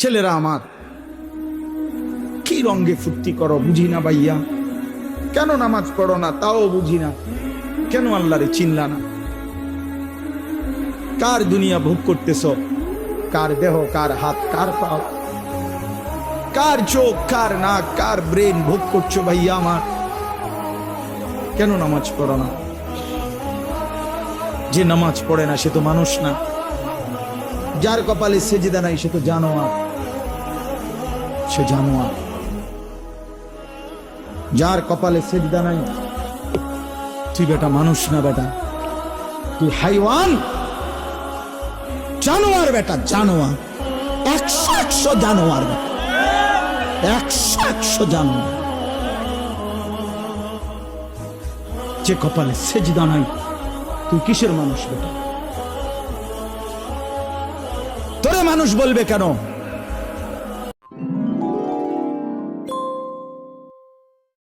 ছেলেরা আমার, কি রঙ্গে ফুর্তি করো বুঝি না ভাইয়া। কেন নামাজ পড়ো না তাও বুঝি না। কেন আল্লাহরে চিনলা না? কার দুনিয়া ভোগ করতেছ? কার দেহ, কার হাত, কার পাও, কার চোখ, কার নাক, কার ব্রেন ভোগ করছো ভাইয়া আমার? কেন নামাজ পড়ো না? যে নামাজ পড়ে না সে তো মানুষ না। যার কপালে সেজদা নাই সে তো জানোয়ার। সে জানোয়ার। যার কপালে সেজদা নাই তুই বেটা মানুষ না বেটা, তুই হাইওয়ান, জানোয়ার বেটা, জানোয়ার। 100 জানোয়ার বেটা, 100 জানোয়ার। যে কপালে সেজদা নাই তুই কিসের মানুষ বেটা? তোরে মানুষ বলবে কেন?